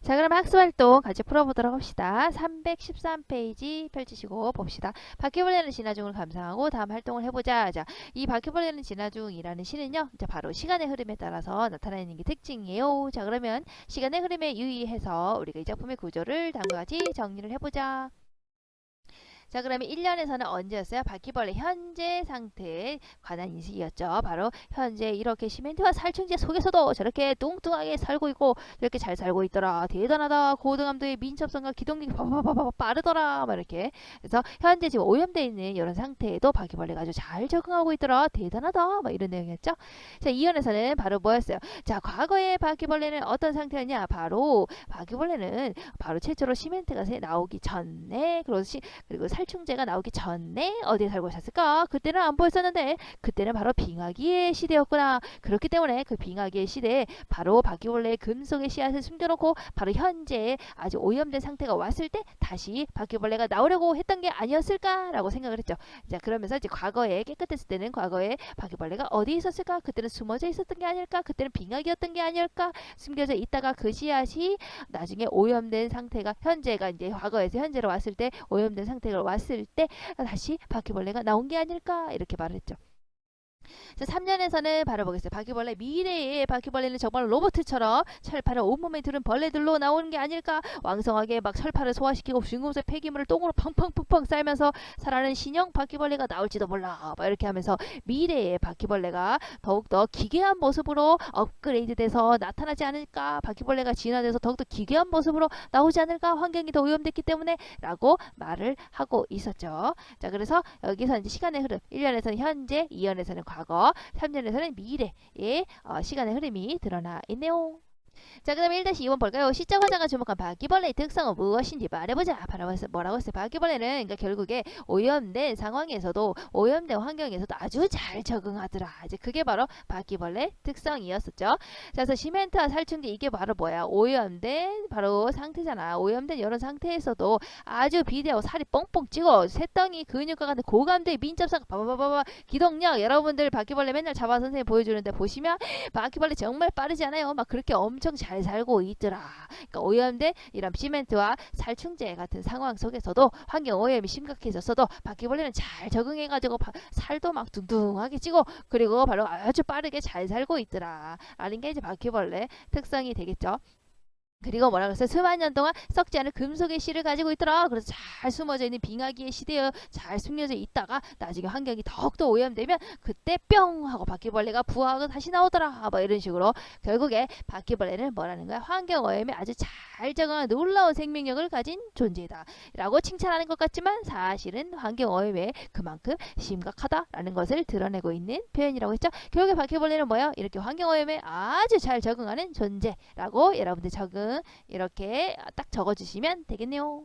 자, 그럼 학습활동 같이 풀어보도록 합시다. 313페이지 펼치시고 봅시다. 바퀴벌레는 진화중을 감상하고 다음 활동을 해보자. 자, 이 바퀴벌레는 진화중이라는 시는요, 이제 바로 시간의 흐름에 따라서 나타나는 게 특징이에요. 자, 그러면 시간의 흐름에 유의해서 우리가 이 작품의 구조를 다음과 같이 정리를 해보자. 자, 그러면 1년에서는 언제였어요? 바퀴벌레 현재 상태에 관한 인식이었죠. 바로 현재 이렇게 시멘트와 살충제 속에서도 저렇게 뚱뚱하게 살고 있고 이렇게 잘 살고 있더라. 대단하다. 고등함도의 민첩성과 기동력이 빠르더라. 막 이렇게. 그래서 현재 지금 오염되어 있는 이런 상태에도 바퀴벌레가 아주 잘 적응하고 있더라. 대단하다. 막 이런 내용이었죠. 자, 2년에서는 바로 뭐였어요? 자, 과거의 바퀴벌레는 어떤 상태였냐? 바로 바퀴벌레는 바로 최초로 시멘트가 나오기 전에 그리고 살충제가 나오기 전에 어디에 살고 있었을까? 그때는 안 보였었는데 그때는 바로 빙하기의 시대였구나. 그렇기 때문에 그 빙하기의 시대에 바로 바퀴벌레의 금속의 씨앗을 숨겨놓고 바로 현재 아주 오염된 상태가 왔을 때 다시 바퀴벌레가 나오려고 했던 게 아니었을까라고 생각을 했죠. 자, 그러면서 이제 과거에 깨끗했을 때는 과거에 바퀴벌레가 어디 있었을까? 그때는 숨어져 있었던 게 아닐까? 그때는 빙하기였던 게 아닐까? 숨겨져 있다가 그 씨앗이 나중에 오염된 상태가 현재가 이제 과거에서 현재로 왔을 때 오염된 상태가 왔을 때 다시 바퀴벌레가 나온 게 아닐까 이렇게 말을 했죠. 자, 3년에서는 바로 보겠어요. 바퀴벌레 미래의 바퀴벌레는 정말 로봇처럼 철판을 온몸에 두른 벌레들로 나오는 게 아닐까. 왕성하게 막 철판을 소화시키고 중금속 폐기물을 똥으로 팡팡팡팡 쌀면서 살아나는 신형 바퀴벌레가 나올지도 몰라. 막 이렇게 하면서 미래의 바퀴벌레가 더욱더 기괴한 모습으로 업그레이드돼서 나타나지 않을까. 바퀴벌레가 진화돼서 더욱더 기괴한 모습으로 나오지 않을까. 환경이 더 오염됐기 때문에 라고 말을 하고 있었죠. 자, 그래서 여기서 이제 시간의 흐름 1년에서는 현재, 2년에서는 과거, 3년에서는 미래의 시간의 흐름이 드러나 있네요. 자, 그 다음에 1-2번 볼까요? 시적 화자가 주목한 바퀴벌레의 특성은 무엇인지 말해보자. 바로 뭐라고 했어요? 바퀴벌레는 그러니까 결국에 오염된 상황에서도 오염된 환경에서도 아주 잘 적응하더라. 이제 그게 바로 바퀴벌레 특성이었었죠. 자, 그래서 시멘트와 살충제 이게 바로 뭐야? 오염된 바로 상태잖아. 오염된 이런 상태에서도 아주 비대하고 살이 뻥뻥 찌고 새덩이 근육과 같은 고감도의 민첩성 바바바바바 기동력 여러분들 바퀴벌레 맨날 잡아 선생님 보여주는데 보시면 바퀴벌레 정말 빠르지 않아요? 막 그렇게 엄청 잘 살고 있더라. 그러니까 오염된 이런 시멘트와 살충제 같은 상황 속에서도 환경 오염이 심각해졌어도 바퀴벌레는 잘 적응해가지고 살도 막 둥둥하게 찌고 그리고 바로 아주 빠르게 잘 살고 있더라. 라는 게 이제 바퀴벌레 특성이 되겠죠. 그리고 뭐라 그랬어요? 수만 년 동안 썩지 않은 금속의 씨를 가지고 있더라. 그래서 잘 숨어져 있는 빙하기의 시대에 잘 숨겨져 있다가 나중에 환경이 더욱더 오염되면 그때 뿅 하고 바퀴벌레가 부화하고 다시 나오더라. 뭐 이런 식으로 결국에 바퀴벌레는 뭐라는 거야? 환경 오염에 아주 잘 적응한 놀라운 생명력을 가진 존재다. 라고 칭찬하는 것 같지만 사실은 환경 오염에 그만큼 심각하다라는 것을 드러내고 있는 표현이라고 했죠. 결국에 바퀴벌레는 뭐야? 이렇게 환경 오염에 아주 잘 적응하는 존재라고 여러분들 이렇게 딱 적어주시면 되겠네요.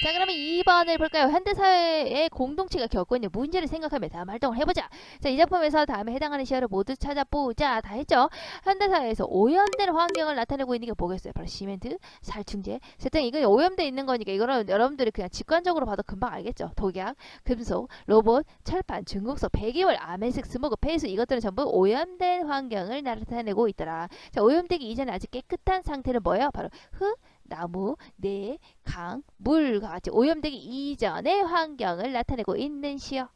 자, 그러면 2번을 볼까요? 현대사회의 공동체가 겪고 있는 문제를 생각하며 다음 활동을 해보자. 자, 이 작품에서 다음에 해당하는 시야를 모두 찾아보자. 다 했죠? 현대사회에서 오염된 환경을 나타내고 있는 게 뭐겠어요? 바로 시멘트, 살충제, 세팅 이거 오염돼 있는 거니까 이거는 여러분들이 그냥 직관적으로 봐도 금방 알겠죠? 독약, 금속, 로봇, 철판, 중국소, 폐기물, 아메색, 스모그, 폐수 이것들은 전부 오염된 환경을 나타내고 있더라. 자, 오염되기 이전에 아주 깨끗한 상태는 뭐예요? 바로 흙, 나무, 내, 강, 물과 같이 오염되기 이전의 환경을 나타내고 있는 시요.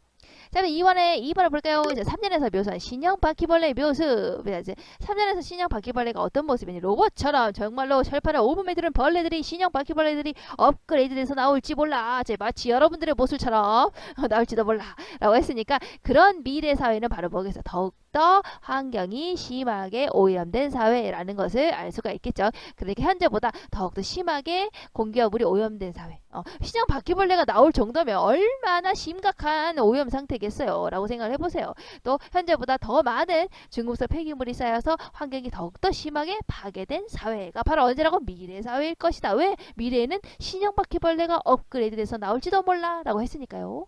자, 2번을 볼까요? 이제 3년에서 묘사한 신형 바퀴벌레의 모습. 이제 3년에서 신형 바퀴벌레가 어떤 모습이니? 로봇처럼 정말로 철판을 온몸에 들은 벌레들이 신형 바퀴벌레들이 업그레이드돼서 나올지 몰라. 마치 여러분들의 모습처럼 나올지도 몰라. 라고 했으니까 그런 미래 사회는 바로 뭐겠어? 더욱더 환경이 심하게 오염된 사회라는 것을 알 수가 있겠죠. 그러니까 현재보다 더욱더 심하게 공기와 물이 오염된 사회. 신형 바퀴벌레가 나올 정도면 얼마나 심각한 오염 상태겠어요 라고 생각을 해보세요. 또 현재보다 더 많은 중금속 폐기물이 쌓여서 환경이 더욱더 심하게 파괴된 사회가 바로 언제라고? 미래 사회일 것이다. 왜? 미래에는 신형 바퀴벌레가 업그레이드 돼서 나올지도 몰라 라고 했으니까요.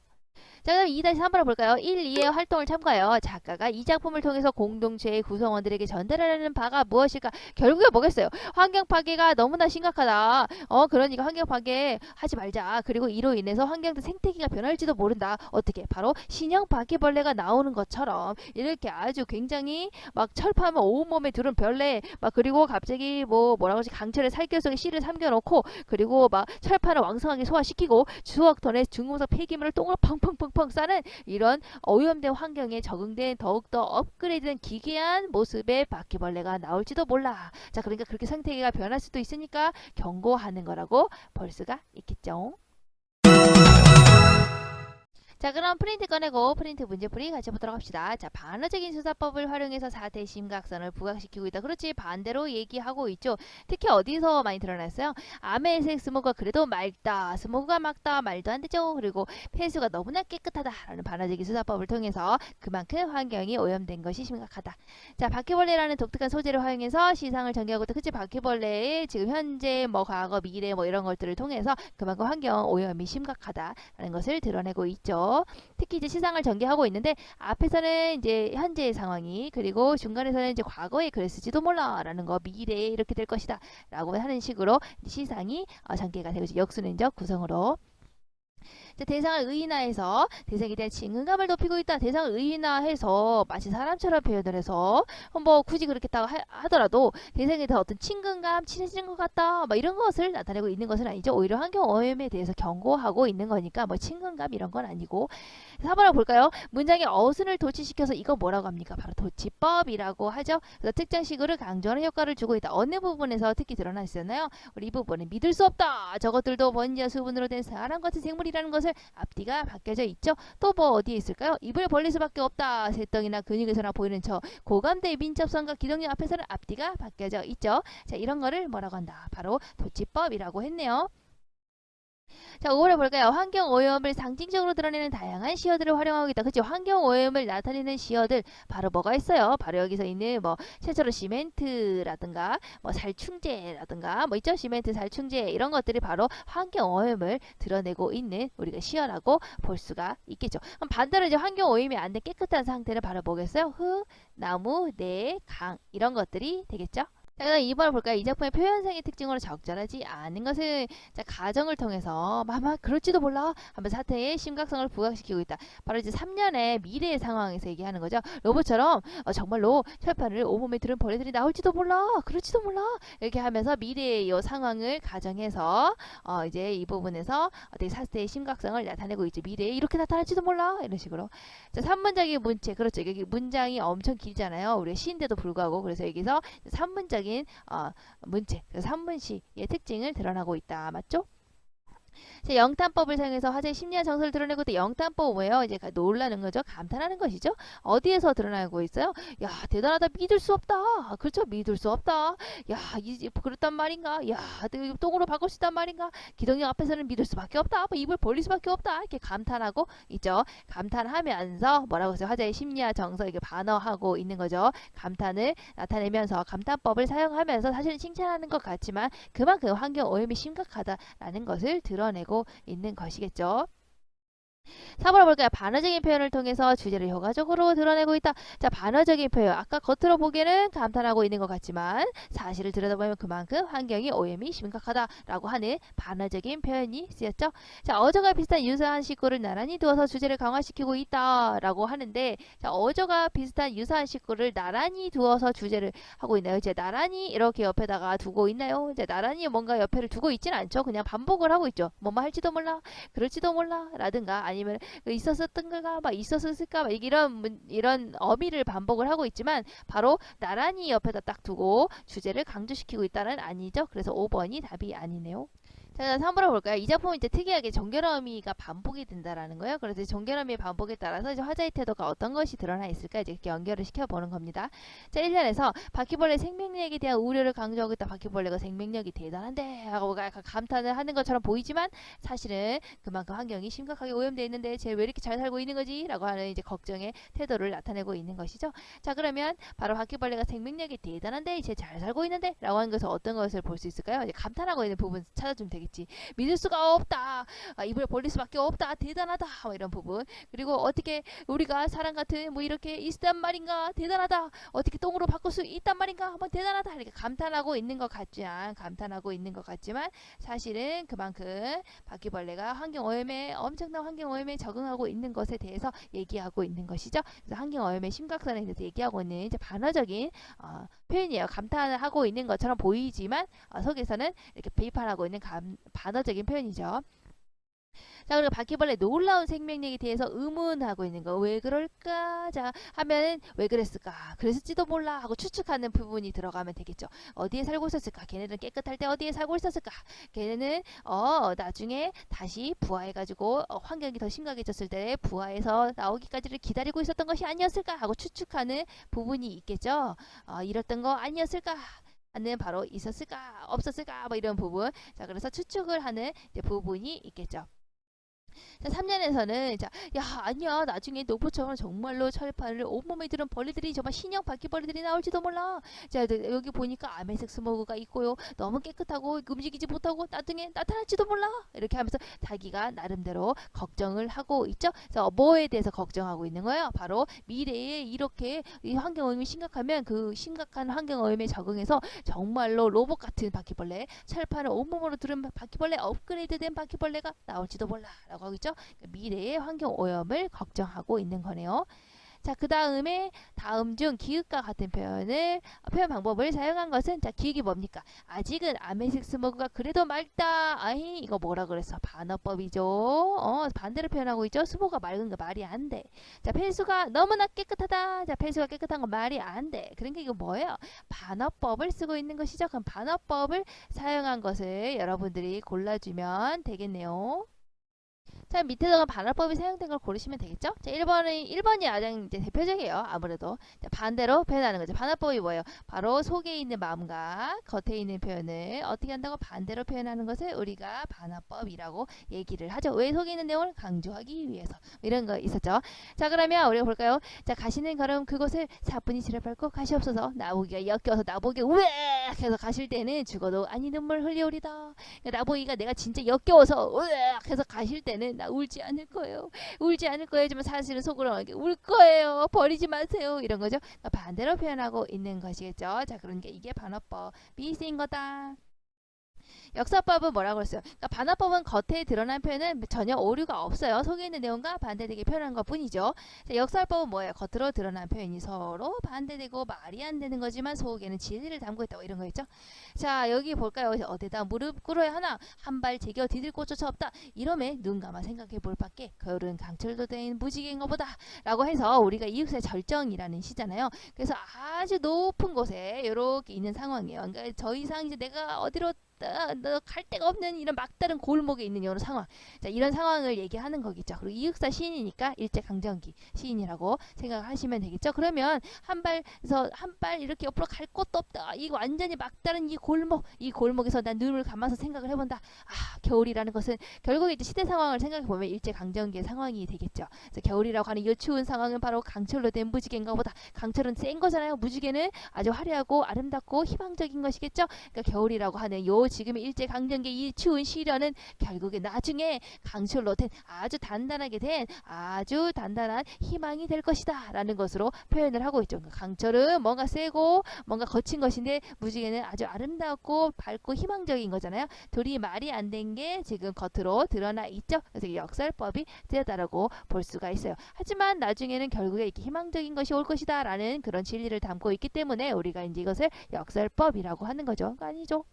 자, 그럼 2-3번을 볼까요? 1, 2의 활동을 참고하여 작가가 이 작품을 통해서 공동체의 구성원들에게 전달하려는 바가 무엇일까? 결국에 뭐겠어요? 환경 파괴가 너무나 심각하다. 그러니까 환경 파괴 하지 말자. 그리고 이로 인해서 환경도 생태계가 변할지도 모른다. 어떻게? 바로 신형 바퀴벌레가 나오는 것처럼 이렇게 아주 굉장히 막 철파하면 온몸에 두른 벌레 막 그리고 갑자기 뭐라고 하지? 강철의 살결 속에 씨를 삼겨놓고 그리고 막 철판을 왕성하게 소화시키고 수억 톤의 중금속 폐기물을 똥을 펑펑펑펑 싸는 이런 오염된 환경에 적응된 더욱더 업그레이드된 기괴한 모습의 바퀴벌레가 나올지도 몰라. 자, 그러니까 그렇게 생태계가 변할 수도 있으니까 경고하는 거라고 볼 수가 있겠죠. 자, 그럼 프린트 꺼내고 프린트 문제풀이 같이 보도록 합시다. 자, 반어적인 수사법을 활용해서 사태의 심각성을 부각시키고 있다. 그렇지, 반대로 얘기하고 있죠. 특히 어디서 많이 드러났어요? 암회색 스모그가 그래도 맑다. 스모그가 맑다. 말도 안 되죠. 그리고 폐수가 너무나 깨끗하다라는 반어적인 수사법을 통해서 그만큼 환경이 오염된 것이 심각하다. 자, 바퀴벌레라는 독특한 소재를 활용해서 시상을 전개하고 있다. 그치, 바퀴벌레의 지금 현재 뭐 과거 미래 뭐 이런 것들을 통해서 그만큼 환경 오염이 심각하다라는 것을 드러내고 있죠. 특히 이제 시상을 전개하고 있는데 앞에서는 이제 현재의 상황이 그리고 중간에서는 이제 과거에 그랬을지도 몰라라는 거 미래에 이렇게 될 것이다라고 하는 식으로 시상이 전개가 되고 역순행적 구성으로. 대상을 의인화해서 대상에 대한 친근감을 높이고 있다. 대상을 의인화해서 마치 사람처럼 표현을 해서 뭐 굳이 그렇겠다고 하더라도 대상에 대한 어떤 친근감, 친해지는 것 같다. 뭐 이런 것을 나타내고 있는 것은 아니죠. 오히려 환경 오염에 대해서 경고하고 있는 거니까 뭐 친근감 이런 건 아니고. 4번을 볼까요? 문장에 어순을 도치시켜서 이거 뭐라고 합니까? 바로 도치법이라고 하죠. 그래서 특정식으로 강조하는 효과를 주고 있다. 어느 부분에서 특히 드러나 있었나요? 우리 이 부분은 믿을 수 없다. 저것들도 먼지와 수분으로 된 사람 같은 생물이라는 것을 앞뒤가 바뀌어져 있죠. 또 뭐 어디에 있을까요? 입을 벌릴 수밖에 없다. 새덩이나 근육에서나 보이는 저 고감대의 민첩성과 기동력 앞에서는 앞뒤가 바뀌어져 있죠. 자, 이런 거를 뭐라고 한다? 바로 도치법이라고 했네요. 자, 5번을 볼까요? 환경오염을 상징적으로 드러내는 다양한 시어들을 활용하고 있다. 그치? 환경오염을 나타내는 시어들 바로 뭐가 있어요? 바로 여기서 있는 뭐 최초로 시멘트라든가 뭐 살충제라든가 뭐 있죠? 시멘트, 살충제 이런 것들이 바로 환경오염을 드러내고 있는 우리가 시어라고 볼 수가 있겠죠. 그럼 반대로 이제 환경오염이 안 된 깨끗한 상태는 바로 뭐겠어요? 흙, 나무, 내, 강 이런 것들이 되겠죠? 자, 그다음 2번을 볼까요? 이 작품의 표현상의 특징으로 적절하지 않은 것은 자, 가정을 통해서 아마 그럴지도 몰라 하면 사태의 심각성을 부각시키고 있다. 바로 이제 3년의 미래의 상황에서 얘기하는 거죠. 로봇처럼 정말로 철판을 온몸에 들은 벌레들이 나올지도 몰라, 그럴지도 몰라 이렇게 하면서 미래의 이 상황을 가정해서 이제 이 부분에서 어떻게 사태의 심각성을 나타내고 있죠. 미래에 이렇게 나타날지도 몰라 이런 식으로. 자, 3문장의 문체 그렇죠. 여기 문장이 엄청 길잖아요. 우리 시인데도 불구하고 그래서 여기서 3문장의 문체, 그래서 3문시의 특징을 드러나고 있다. 맞죠? 자, 영탄법을 사용해서 화제의 심리학 정서를 드러내고 있다. 영탄법 뭐예요? 이제 놀라는 거죠. 감탄하는 것이죠. 어디에서 드러나고 있어요? 야, 대단하다. 믿을 수 없다. 그렇죠. 믿을 수 없다. 야, 그렇단 말인가? 야, 똥으로 바꿀 수 있단 말인가? 기동력 앞에서는 믿을 수밖에 없다. 뭐 입을 벌릴 수밖에 없다. 이렇게 감탄하고 있죠. 감탄하면서 뭐라고 해서 화제의 심리학 정서 이게 반어하고 있는 거죠. 감탄을 나타내면서 감탄법을 사용하면서 사실은 칭찬하는 것 같지만 그만큼 환경 오염이 심각하다라는 것을 드러내고 있는 것이겠죠. 4번을 볼까요? 반어적인 표현을 통해서 주제를 효과적으로 드러내고 있다. 자, 반어적인 표현. 아까 겉으로 보기에는 감탄하고 있는 것 같지만 사실을 들여다보면 그만큼 환경이 오염이 심각하다라고 하는 반어적인 표현이 쓰였죠. 자, 어저가 비슷한 유사한 식구를 나란히 두어서 주제를 강화시키고 있다라고 하는데 자, 어저가 비슷한 유사한 식구를 나란히 두어서 주제를 하고 있나요? 이제 나란히 이렇게 옆에다가 두고 있나요? 이제 나란히 뭔가 옆에를 두고 있지는 않죠. 그냥 반복을 하고 있죠. 뭐뭐 할지도 몰라, 그럴지도 몰라 라든가 아니면 있었었던 거가 막 있었을까 막 이런 어미를 반복을 하고 있지만 바로 나란히 옆에다 딱 두고 주제를 강조시키고 있다는 아니죠. 그래서 5번이 답이 아니네요. 자, 3번을 볼까요? 이 작품은 이제 특이하게 정결함이가 반복이 된다라는 거예요. 그래서 정결함의 반복에 따라서 이제 화자의 태도가 어떤 것이 드러나 있을까 이제 이렇게 연결을 시켜보는 겁니다. 자, 1년에서 바퀴벌레 생명력에 대한 우려를 강조하고 있다. 바퀴벌레가 생명력이 대단한데 하고 약간 감탄을 하는 것처럼 보이지만 사실은 그만큼 환경이 심각하게 오염되어 있는데 쟤 왜 이렇게 잘 살고 있는 거지? 라고 하는 이제 걱정의 태도를 나타내고 있는 것이죠. 자, 그러면 바로 바퀴벌레가 생명력이 대단한데 쟤 잘 살고 있는데 라고 하는 것은 어떤 것을 볼 수 있을까요? 이제 감탄하고 있는 부분 찾아주면 되겠죠. 되겠지. 믿을 수가 없다. 입을 벌릴 수밖에 없다. 대단하다. 뭐 이런 부분. 그리고 어떻게 우리가 사람 같은 뭐 이렇게 있단 말인가. 대단하다. 어떻게 똥으로 바꿀 수 있단 말인가. 뭐 대단하다. 이렇게 감탄하고 있는 것 같지만 사실은 그만큼 바퀴벌레가 환경오염에 엄청난 환경오염에 적응하고 있는 것에 대해서 얘기하고 있는 것이죠. 그래서 환경오염의 심각성에 대해서 얘기하고 있는 이제 반어적인 표현이에요. 감탄을 하고 있는 것처럼 보이지만 속에서는 이렇게 비판하고 있는 반어적인 표현이죠. 자, 그리고 바퀴벌레 놀라운 생명력에 대해서 의문하고 있는 거. 왜 그럴까? 자, 하면은 왜 그랬을까? 그랬을지도 몰라 하고 추측하는 부분이 들어가면 되겠죠. 어디에 살고 있었을까? 걔네는 깨끗할 때 어디에 살고 있었을까? 걔네는 나중에 다시 부화해가지고 환경이 더 심각해졌을 때 부화해서 나오기까지를 기다리고 있었던 것이 아니었을까? 하고 추측하는 부분이 있겠죠. 이랬던 거 아니었을까? 하는 바로 있었을까? 없었을까? 뭐 이런 부분. 자, 그래서 추측을 하는 이제 부분이 있겠죠. 자, 3년에서는 아니야 나중에 노부처럼 정말로 철판을 온몸에 들은 벌레들이 정말 신형 바퀴벌레들이 나올지도 몰라. 자, 여기 보니까 아메색 스모그가 있고요. 너무 깨끗하고 움직이지 못하고 나중에 나타날지도 몰라. 이렇게 하면서 자기가 나름대로 걱정을 하고 있죠. 그래서 뭐에 대해서 걱정하고 있는 거예요? 바로 미래에 이렇게 이 환경오염이 심각하면 그 심각한 환경오염에 적응해서 정말로 로봇 같은 바퀴벌레, 철판을 온몸으로 들은 바퀴벌레, 업그레이드된 바퀴벌레가 나올지도 몰라 라고 하고 있죠. 미래의 환경오염을 걱정하고 있는 거네요. 자, 그 다음에 다음 중 기읍과 같은 표현 방법을 사용한 것은 자, 기읍이 뭡니까? 아직은 아메식 스모그가 그래도 맑다. 아이, 이거 뭐라 그랬어? 반어법이죠. 반대로 표현하고 있죠. 스모그가 맑은 거 말이 안 돼. 자, 폐수가 너무나 깨끗하다. 자, 폐수가 깨끗한 거 말이 안 돼. 그러니까 이거 뭐예요? 반어법을 쓰고 있는 것이죠. 그럼 반어법을 사용한 것을 여러분들이 골라주면 되겠네요. 자, 밑에다가 반어법이 사용된 걸 고르시면 되겠죠? 자, 1번이 가장 이제 대표적이에요. 아무래도. 자, 반대로 표현하는 거죠. 반어법이 뭐예요? 바로 속에 있는 마음과 겉에 있는 표현을 어떻게 한다고 반대로 표현하는 것을 우리가 반어법이라고 얘기를 하죠. 왜 속에 있는 내용을 강조하기 위해서. 이런 거 있었죠. 자, 그러면 우리가 볼까요? 자, 가시는 걸음 그곳을 사뿐히 지뢰밟고 가시옵소서. 나보기가 역겨워서 나보기 우엑 해서 가실 때는 죽어도 아니 눈물 흘리오리다. 그러니까 나보기가 내가 진짜 역겨워서 우엑 해서 가실 때는 나 울지 않을 거예요. 울지 않을 거예요지만 사실은 속으로 울 거예요. 버리지 마세요. 이런 거죠. 그러니까 반대로 표현하고 있는 것이겠죠. 자, 그러니까 이게 반어법이 쓰인 거다. 역사법은 뭐라고 했어요? 그러니까 반어법은 겉에 드러난 표현은 전혀 오류가 없어요. 속에 있는 내용과 반대되게 표현한 것 뿐이죠. 자, 역사법은 뭐예요? 겉으로 드러난 표현이 서로 반대되고 말이 안 되는 거지만 속에는 진리를 담고 있다고 이런 거였죠. 자, 여기 볼까요? 어디다 무릎 꿇어야 하나? 한 발 제겨 디딜 곳조차 없다. 이러면 눈 감아 생각해 볼 밖에 겨울은 강철도 된 무지개인 것보다 라고 해서 우리가 이육세 절정이라는 시잖아요. 그래서 아주 높은 곳에 이렇게 있는 상황이에요. 그러니까 더 이상 이제 내가 어디로 갈 데가 없는 이런 막다른 골목에 있는 이런 상황. 자, 이런 상황을 얘기하는 거겠죠. 그리고 이흑사 시인이니까 일제강점기 시인이라고 생각하시면 되겠죠. 그러면 한 발 이렇게 옆으로 갈 곳도 없다. 이 완전히 막다른 이 골목에서 난 눈을 감아서 생각을 해본다. 겨울이라는 것은 결국에 이제 시대 상황을 생각해 보면 일제강점기의 상황이 되겠죠. 그래서 겨울이라고 하는 이 추운 상황은 바로 강철로 된 무지개인가 보다. 강철은 센 거잖아요. 무지개는 아주 화려하고 아름답고 희망적인 것이겠죠. 그러니까 겨울이라고 하는 지금 일제강점기 이 추운 시련은 결국에 나중에 강철로 된 아주 단단한 희망이 될 것이다 라는 것으로 표현을 하고 있죠. 강철은 뭔가 세고 뭔가 거친 것인데 무지개는 아주 아름답고 밝고 희망적인 거잖아요. 둘이 말이 안 된 게 지금 겉으로 드러나 있죠. 그래서 역설법이 되었다라고 볼 수가 있어요. 하지만 나중에는 결국에 이렇게 희망적인 것이 올 것이다 라는 그런 진리를 담고 있기 때문에 우리가 이제 이것을 역설법이라고 하는 거죠. 아니죠.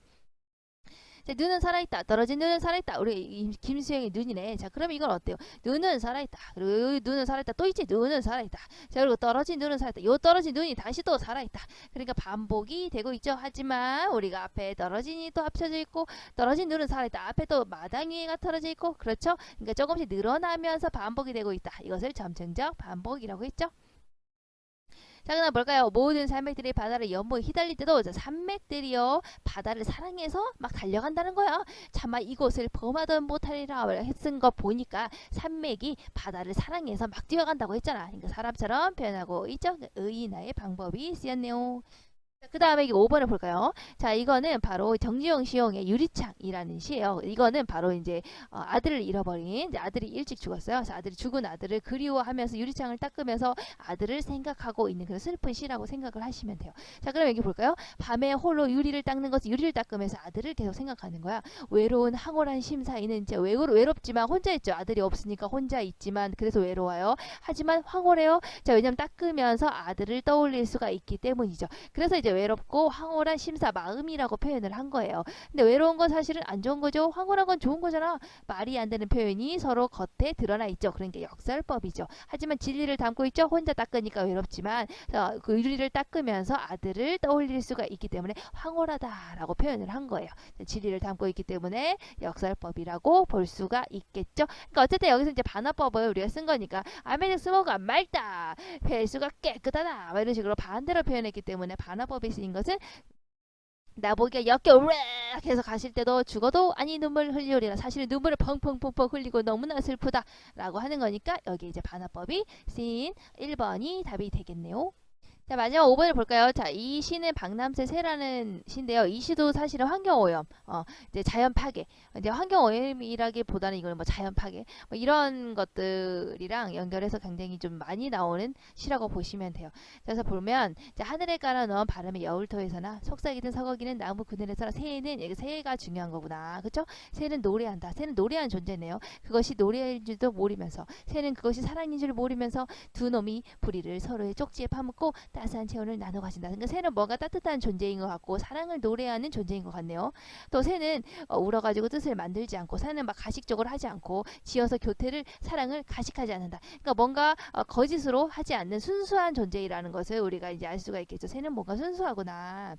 자, 눈은 살아있다. 떨어진 눈은 살아있다. 우리 김수영의 눈이네. 자, 그럼 이건 어때요? 눈은 살아있다. 그리고 눈은 살아있다. 또 있지? 눈은 살아있다. 자, 그리고 떨어진 눈은 살아있다. 요 떨어진 눈이 다시 또 살아있다. 그러니까 반복이 되고 있죠. 하지만 우리가 앞에 떨어진이 또 합쳐져 있고 떨어진 눈은 살아있다. 앞에 또 마당 위에가 떨어져 있고 그렇죠? 그러니까 조금씩 늘어나면서 반복이 되고 있다. 이것을 점층적 반복이라고 했죠. 자, 그다음 뭘까요? 모든 산맥들이 바다를 연못에 휘달릴 때도 산맥들이요 바다를 사랑해서 막 달려간다는 거야. 차마 이곳을 범하던 못하리라 쓴 거 보니까 산맥이 바다를 사랑해서 막 뛰어간다고 했잖아. 그러니까 사람처럼 표현하고 있죠. 의인화의 방법이 쓰였네요. 그 다음에 이게 5번을 볼까요? 자, 이거는 바로 정지용 시용의 유리창이라는 시예요. 이거는 바로 이제 아들을 잃어버린 이제 아들이 일찍 죽었어요. 그래서 아들이 죽은 아들을 그리워하면서 유리창을 닦으면서 아들을 생각하고 있는 그런 슬픈 시라고 생각을 하시면 돼요. 자, 그럼 여기 볼까요? 밤에 홀로 유리를 닦는 것은 유리를 닦으면서 아들을 계속 생각하는 거야. 외로운 황홀한 심사위는 이제 외롭지만 혼자 있죠. 아들이 없으니까 혼자 있지만 그래서 외로워요. 하지만 황홀해요. 자, 왜냐면 닦으면서 아들을 떠올릴 수가 있기 때문이죠. 그래서 이제 외롭고 황홀한 심사 마음이라고 표현을 한 거예요. 근데 외로운 건 사실은 안 좋은 거죠. 황홀한 건 좋은 거잖아. 말이 안 되는 표현이 서로 겉에 드러나 있죠. 그러니까 역설법이죠. 하지만 진리를 담고 있죠. 혼자 닦으니까 외롭지만 그 유리를 닦으면서 아들을 떠올릴 수가 있기 때문에 황홀하다라고 표현을 한 거예요. 진리를 담고 있기 때문에 역설법이라고 볼 수가 있겠죠. 그러니까 어쨌든 여기서 이제 반어법을 우리가 쓴 거니까 아메릭 스모가 맑다, 폐수가 깨끗하다, 이런 식으로 반대로 표현했기 때문에 반어법이 쓰인 것은 나보기가 역겨우락 해서 가실 때도 죽어도 아니 눈물 흘리리라 사실은 눈물을 펑펑펑펑 흘리고 너무나 슬프다 라고 하는 거니까 여기 이제 반어법이 쓰인 1번이 답이 되겠네요. 자, 마지막 5번을 볼까요? 자, 이 시는 박남세 새라는 시인데요. 이 시도 사실은 환경오염, 이제 자연 파괴, 이제 환경오염이라기보다는 이거는 뭐 자연 파괴, 뭐 이런 것들이랑 연결해서 굉장히 좀 많이 나오는 시라고 보시면 돼요. 그래서 보면 이제 하늘에 깔아놓은 바람의 여울터에서나 속삭이든 서거기는 나무 그늘에서나 새는 여기 새가 중요한 거구나, 그렇죠? 새는 노래한다. 새는 노래하는 존재네요. 그것이 노래인 줄도 모르면서 새는 그것이 사랑인 줄 모르면서 두 놈이 부리를 서로의 쪽지에 파묻고 따스한 체온을 나눠 가진다. 그러니까 새는 뭔가 따뜻한 존재인 것 같고 사랑을 노래하는 존재인 것 같네요. 또 새는 울어가지고 뜻을 만들지 않고 새는 막 가식적으로 하지 않고 지어서 교태를 사랑을 가식하지 않는다. 그러니까 뭔가 거짓으로 하지 않는 순수한 존재이라는 것을 우리가 이제 알 수가 있겠죠. 새는 뭔가 순수하구나.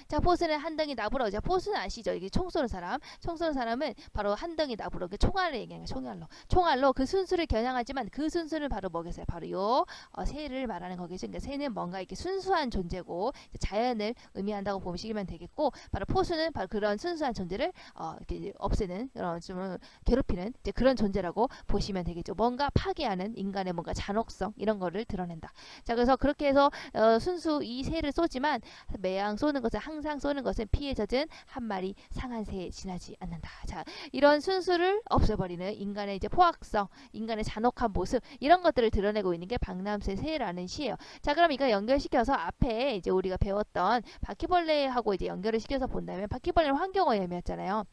자, 포스는 한 덩이 나부러. 자, 포스는 아시죠? 이게 총 쏘는 사람. 총 쏘는 사람은 바로 한 덩이 나부러. 그 총알을 얘기하는 거예요. 총알로. 총알로 그 순수를 겨냥하지만 그 순수는 바로 뭐겠어요? 바로 요 새를 말하는 거겠죠. 그러니까 새는 뭔가 이렇게 순수한 존재고 자연을 의미한다고 보시면 되겠고, 바로 포수는 바로 그런 순수한 존재를 이렇게 없애는 좀 괴롭히는 이제 그런 존재라고 보시면 되겠죠. 뭔가 파괴하는 인간의 뭔가 잔혹성 이런 거를 드러낸다. 자, 그래서 그렇게 해서 순수 이 새를 쏘지만 매양 쏘는 것은 항상 쏘는 것은 피에 젖은 한 마리 상한 새에 지나지 않는다. 자, 이런 순수를 없애버리는 인간의 이제 포악성, 인간의 잔혹한 모습 이런 것들을 드러내고 있는 게 박남새 새라는 시예요. 자, 그럼 이거 연결시켜서 앞에 이제 우리가 배웠던 바퀴벌레하고 이제 연결을 시켜서 본다면 바퀴벌레는 환경오염이었잖아요.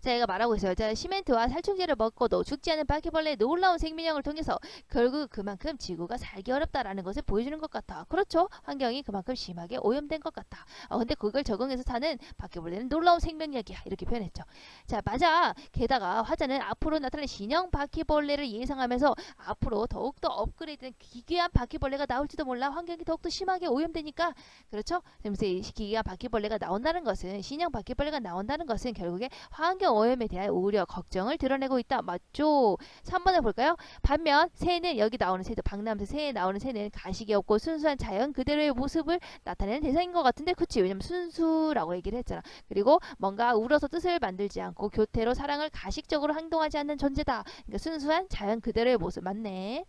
제가 말하고 있어요. 자, 시멘트와 살충제를 먹고도 죽지 않은 바퀴벌레의 놀라운 생명력을 통해서 결국 그만큼 지구가 살기 어렵다라는 것을 보여주는 것 같아. 그렇죠? 환경이 그만큼 심하게 오염된 것 같다. 근데 그걸 적응해서 사는 바퀴벌레는 놀라운 생명력이야. 이렇게 표현했죠. 자, 맞아. 게다가 화자는 앞으로 나타날 신형 바퀴벌레를 예상하면서 앞으로 더욱더 업그레이드된 기괴한 바퀴벌레가 나올지도 몰라. 환경이 더욱더 심하게 오염되니까. 그렇죠? 그래서 이 기괴한 바퀴벌레가 나온다는 것은 신형 바퀴벌레가 나온다는 것은 결국에 환경 오염에 대한 우려, 걱정을 드러내고 있다. 맞죠? 3번을 볼까요? 반면 새는 여기 나오는 새도 박람새 새에 나오는 새는 가식이 없고 순수한 자연 그대로의 모습을 나타내는 대상인 것 같은데 그치? 왜냐면 순수라고 얘기를 했잖아. 그리고 뭔가 울어서 뜻을 만들지 않고 교태로 사랑을 가식적으로 행동하지 않는 존재다. 그러니까 순수한 자연 그대로의 모습 맞네.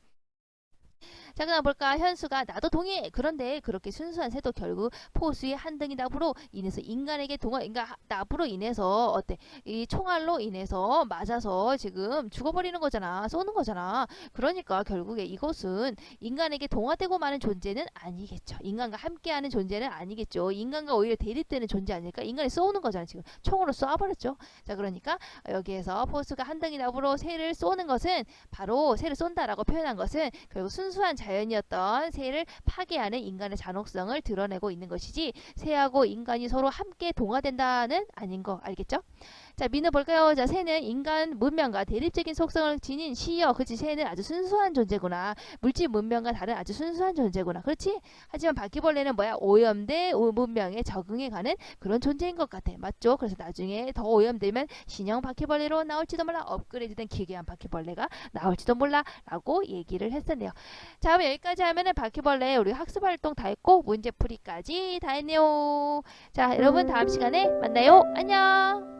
자, 그다음 볼까? 현수가 나도 동의해. 그런데 그렇게 순수한 새도 결국 포수의 한 덩이 나부로 인해서 인간에게 그러니까 나부로 인해서 어때? 이 총알로 인해서 맞아서 지금 죽어버리는 거잖아. 쏘는 거잖아. 그러니까 결국에 이것은 인간에게 동화되고 마는 존재는 아니겠죠. 인간과 함께하는 존재는 아니겠죠. 인간과 오히려 대립되는 존재 아닐까? 인간이 쏘는 거잖아. 지금 총으로 쏴버렸죠. 자, 그러니까 여기에서 포수가 한 덩이 나부로 새를 쏘는 것은 바로 새를 쏜다라고 표현한 것은 결국 순수한 자연이었던 새를 파괴하는 인간의 잔혹성을 드러내고 있는 것이지 새하고 인간이 서로 함께 동화된다는 아닌 거 알겠죠? 자, 민우 볼까요? 자, 새는 인간 문명과 대립적인 속성을 지닌 시여. 그렇지? 새는 아주 순수한 존재구나. 물질 문명과 다른 아주 순수한 존재구나. 그렇지? 하지만 바퀴벌레는 뭐야? 오염된 문명에 적응해가는 그런 존재인 것 같아. 맞죠? 그래서 나중에 더 오염되면 신형 바퀴벌레로 나올지도 몰라. 업그레이드된 기괴한 바퀴벌레가 나올지도 몰라. 라고 얘기를 했었네요. 자, 그럼 여기까지 하면은 바퀴벌레 우리 학습활동 다 했고 문제풀이까지 다 했네요. 자, 여러분 다음 시간에 만나요. 안녕.